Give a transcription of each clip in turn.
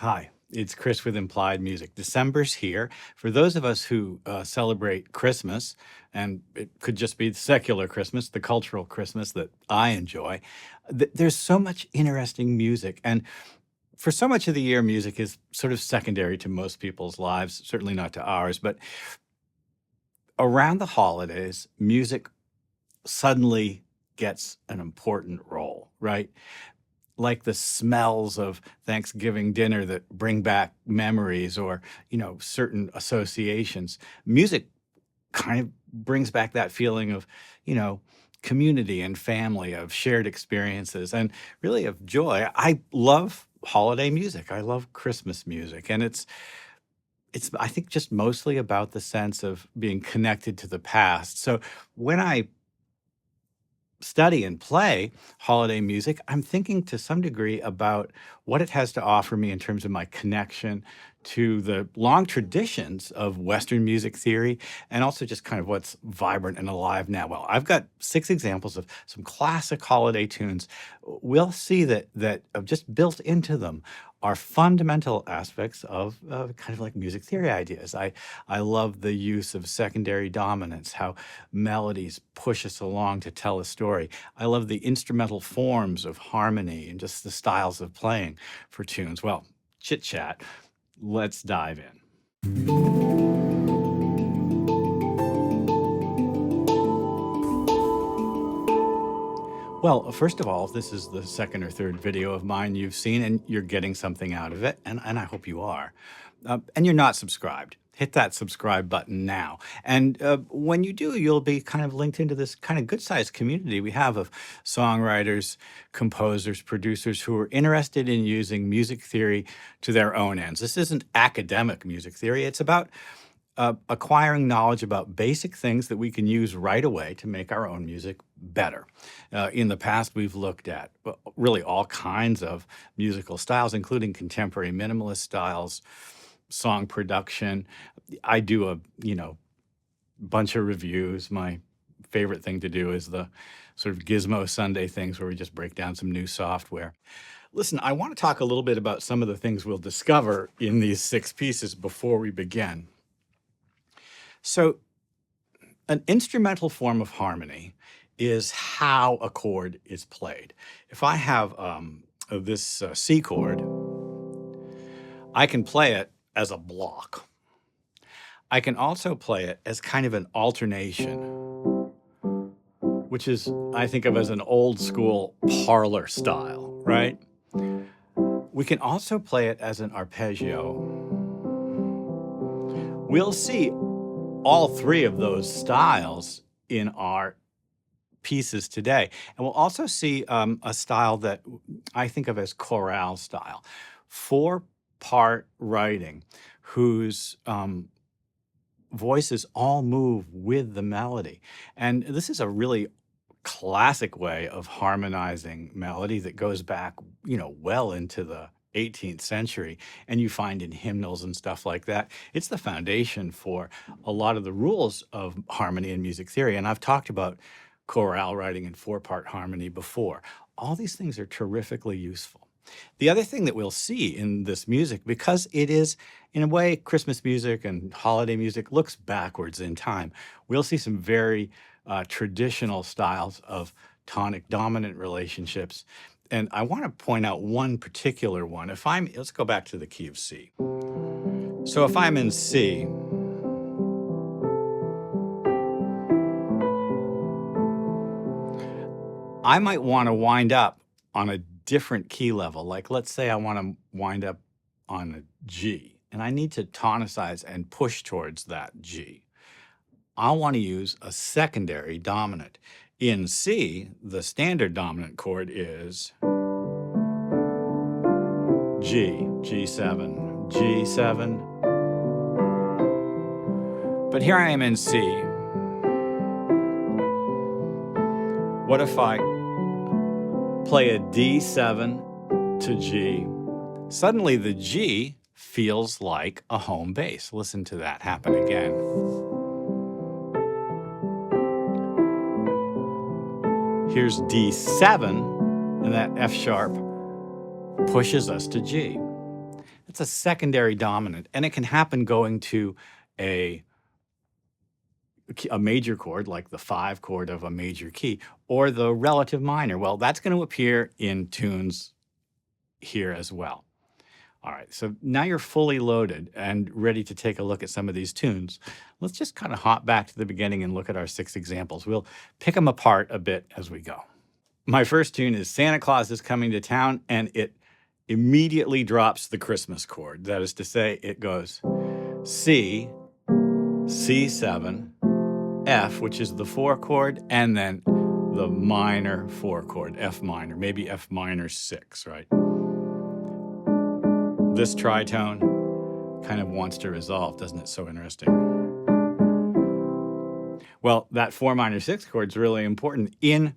Hi, it's Chris with Implied Music. December's here. For those of us who celebrate Christmas, and it could just be the secular Christmas, the cultural Christmas that I enjoy, there's so much interesting music. And for so much of the year, music is sort of secondary to most people's lives, certainly not to ours. But around the holidays, music suddenly gets an important role, right? Like the smells of Thanksgiving dinner that bring back memories or, certain associations. Music kind of brings back that feeling of, you know, community and family, of shared experiences, and really of joy. I love holiday music. I love Christmas music. And it's I think just mostly about the sense of being connected to the past. So when I study and play holiday music, I'm thinking to some degree about what it has to offer me in terms of my connection to the long traditions of Western music theory and also just kind of what's vibrant and alive now. Well, I've got 6 examples of some classic holiday tunes. We'll see that just built into them are fundamental aspects of kind of like music theory ideas. I love the use of secondary dominance, how melodies push us along to tell a story. I love the instrumental forms of harmony and just the styles of playing for tunes. Well, chit chat, let's dive in. Well, first of all, this is the second or third video of mine you've seen, and you're getting something out of it, and I hope you are. And you're not subscribed. Hit that subscribe button now. And when you do, you'll be kind of linked into this kind of good-sized community we have of songwriters, composers, producers who are interested in using music theory to their own ends. This isn't academic music theory. It's about acquiring knowledge about basic things that we can use right away to make our own music better. In the past, we've looked at really all kinds of musical styles, including contemporary minimalist styles, song production. I do a bunch of reviews. My favorite thing to do is the sort of Gizmo Sunday things where we just break down some new software. Listen, I want to talk a little bit about some of the things we'll discover in these 6 pieces before we begin. So, an instrumental form of harmony is how a chord is played. If I have this C chord, I can play it as a block. I can also play it as kind of an alternation, which is, I think of as an old school parlor style, right? We can also play it as an arpeggio. We'll see all 3 of those styles in our pieces today. And we'll also see a style that I think of as chorale style, 4-part writing whose voices all move with the melody. And this is a really classic way of harmonizing melody that goes back, well into the 18th century, and you find in hymnals and stuff like that. It's the foundation for a lot of the rules of harmony in music theory. And I've talked about chorale writing and 4-part harmony before. All these things are terrifically useful. The other thing that we'll see in this music, because it is, in a way, Christmas music and holiday music looks backwards in time, we'll see some very traditional styles of tonic dominant relationships. And I want to point out one particular one. Let's go back to the key of C. So if I'm in C, I might want to wind up on a different key level. Like, let's say I want to wind up on a G, and I need to tonicize and push towards that G. I'll want to use a secondary dominant. In C, the standard dominant chord is G, G7, G7. But here I am in C. What if I play a D7 to G? Suddenly the G feels like a home bass. Listen to that happen again. Here's D7, and that F sharp pushes us to G. That's a secondary dominant, and it can happen going to a major chord, like the 5 chord of a major key, or the relative minor. Well, that's going to appear in tunes here as well. All right, so now you're fully loaded and ready to take a look at some of these tunes. Let's just kind of hop back to the beginning and look at our 6 examples. We'll pick them apart a bit as we go. My first tune is Santa Claus is Coming to Town, and it immediately drops the Christmas chord. That is to say, it goes C, C7, F, which is the 4 chord, and then the minor 4 chord, F minor, maybe F minor 6, right? This tritone kind of wants to resolve, doesn't it? So interesting. Well, that 4 minor 6 chord is really important. In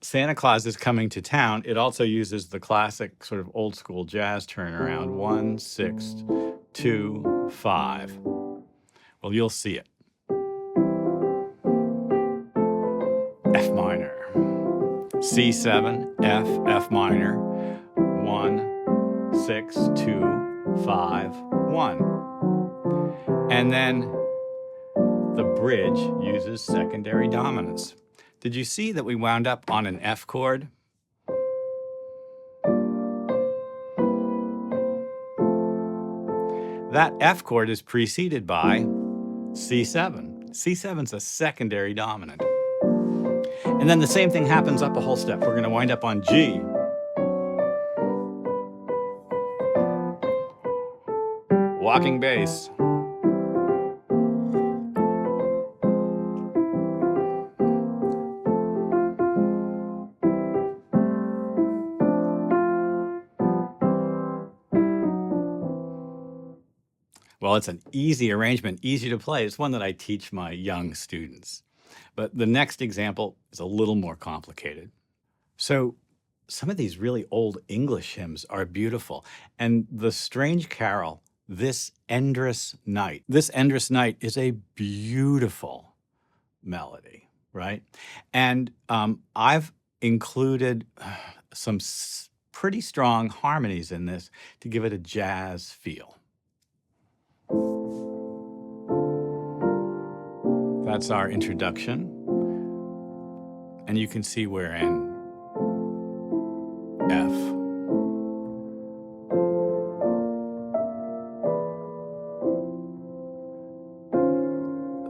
Santa Claus is Coming to Town, it also uses the classic sort of old school jazz turnaround, 1, 6, 2, 5. Well, you'll see it. F minor, C7, F, F minor, 1, 6, 2, 5, 1. And then the bridge uses secondary dominants. Did you see that we wound up on an F chord? That F chord is preceded by C7. C7's a secondary dominant. And then the same thing happens up a whole step. We're going to wind up on G. Walking bass. Well, it's an easy arrangement, easy to play. It's one that I teach my young students. But the next example is a little more complicated. So some of these really old English hymns are beautiful. And the Strange Carol, This Endris Night. This Endris Night is a beautiful melody, right? And I've included some pretty strong harmonies in this to give it a jazz feel. That's our introduction. And you can see we're in F.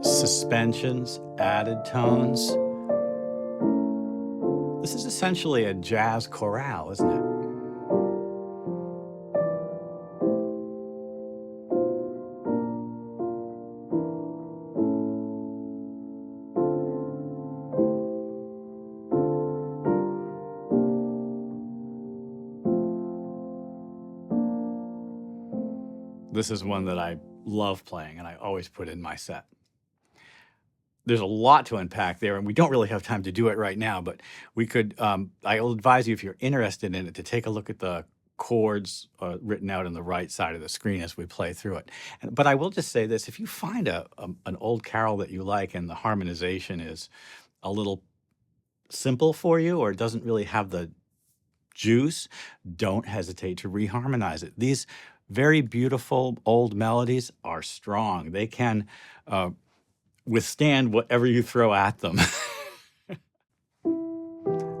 Suspensions, added tones. This is essentially a jazz chorale, isn't it? This is one that I love playing and I always put in my set. There's a lot to unpack there, and we don't really have time to do it right now, but we could, I'll advise you, if you're interested in it, to take a look at the chords written out on the right side of the screen as we play through it. But I will just say this, if you find an old carol that you like and the harmonization is a little simple for you or doesn't really have the juice, don't hesitate to reharmonize it. These very beautiful old melodies are strong. They can withstand whatever you throw at them.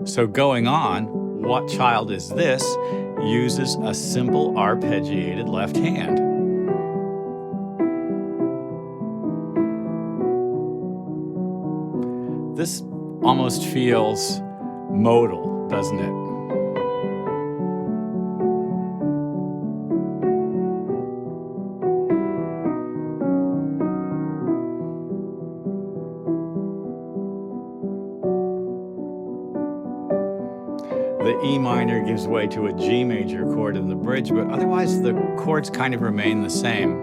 So going on, What Child Is This uses a simple arpeggiated left hand. This almost feels modal, doesn't it? The E minor gives way to a G major chord in the bridge, but otherwise the chords kind of remain the same.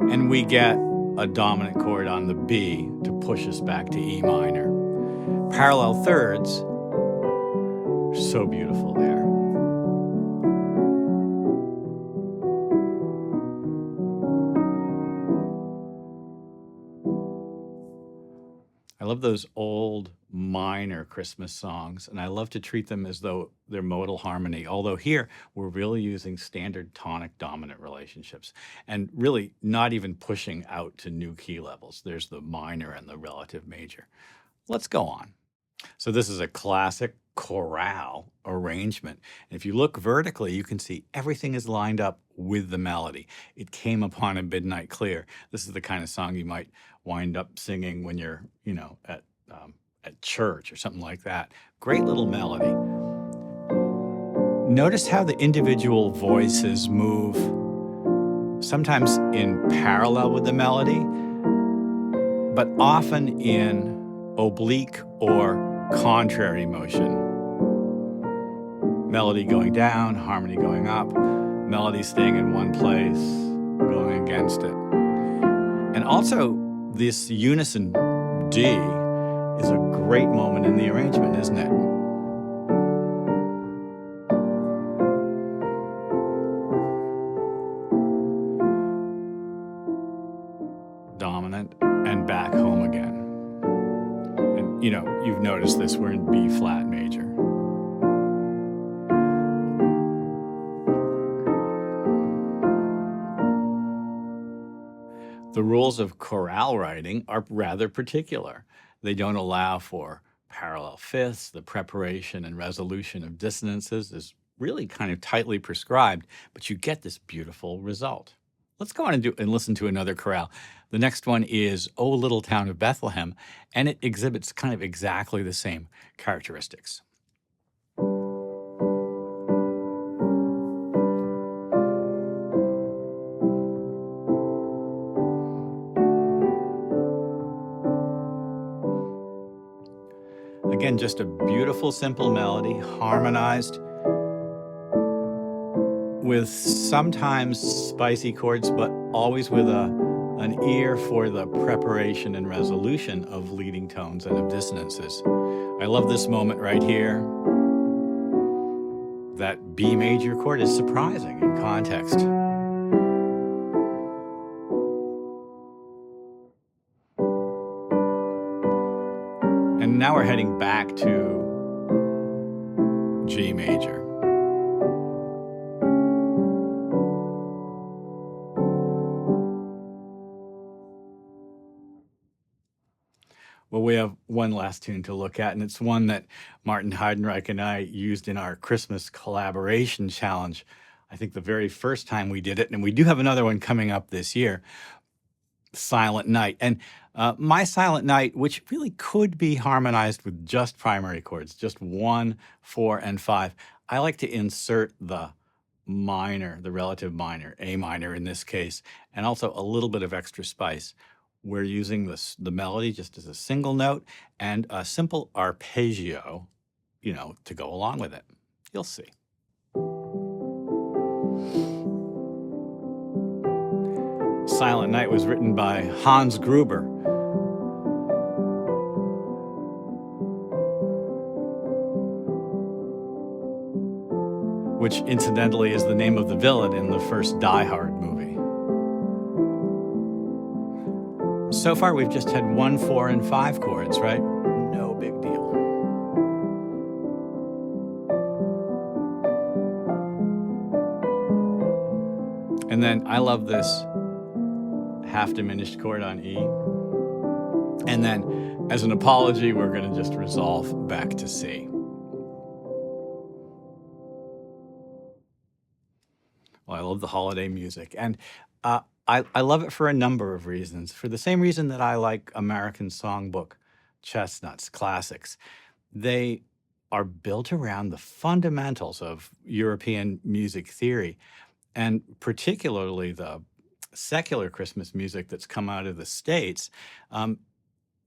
And we get a dominant chord on the B to push us back to E minor. Parallel thirds, so beautiful there. I love those old minor Christmas songs, and I love to treat them as though they're modal harmony. Although here we're really using standard tonic dominant relationships and really not even pushing out to new key levels. There's the minor and the relative major. Let's go on. So this is a classic chorale arrangement. And if you look vertically, you can see everything is lined up with the melody. It came upon a midnight clear. This is the kind of song you might wind up singing when you're, at church or something like that. Great little melody. Notice how the individual voices move, sometimes in parallel with the melody, but often in oblique or contrary motion. Melody going down, harmony going up, melody staying in one place, going against it. And also, this unison D is a great moment in the arrangement, isn't it? Dominant and back home again. And you've noticed this, we're in B flat major. The rules of chorale writing are rather particular. They don't allow for parallel fifths. The preparation and resolution of dissonances is really kind of tightly prescribed, but you get this beautiful result. Let's go on and listen to another chorale. The next one is O Little Town of Bethlehem, and it exhibits kind of exactly the same characteristics. Again, just a beautiful, simple melody, harmonized with sometimes spicy chords, but always with an ear for the preparation and resolution of leading tones and of dissonances. I love this moment right here. That B major chord is surprising in context. And now we're heading back to G major. Well, we have one last tune to look at, and it's one that Martin Heidenreich and I used in our Christmas collaboration challenge, I think the very first time we did it, and we do have another one coming up this year, Silent Night. And my Silent Night, which really could be harmonized with just primary chords, just 1, 4, and 5, I like to insert the minor, the relative minor, A minor in this case, and also a little bit of extra spice. We're using the melody just as a single note and a simple arpeggio, to go along with it. You'll see. Silent Night was written by Hans Gruber. Which incidentally is the name of the villain in the first Die Hard movie. So far, we've just had 1, 4, and 5 chords, right? No big deal. And then I love this half diminished chord on E. And then, as an apology, we're going to just resolve back to C. Well, I love the holiday music. And I love it for a number of reasons. For the same reason that I like American songbook chestnuts, classics. They are built around the fundamentals of European music theory, and particularly the secular Christmas music that's come out of the States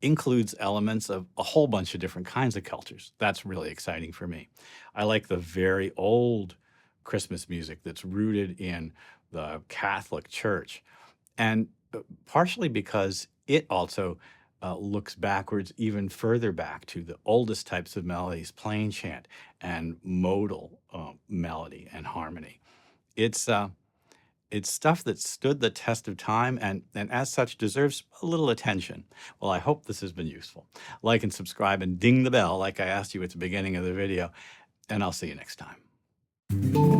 includes elements of a whole bunch of different kinds of cultures. That's really exciting for me. I like the very old Christmas music that's rooted in the Catholic Church, and partially because it also looks backwards, even further back to the oldest types of melodies, plain chant and modal melody and harmony. It's It's stuff that stood the test of time and as such deserves a little attention. Well, I hope this has been useful. Like and subscribe and ding the bell like I asked you at the beginning of the video, and I'll see you next time.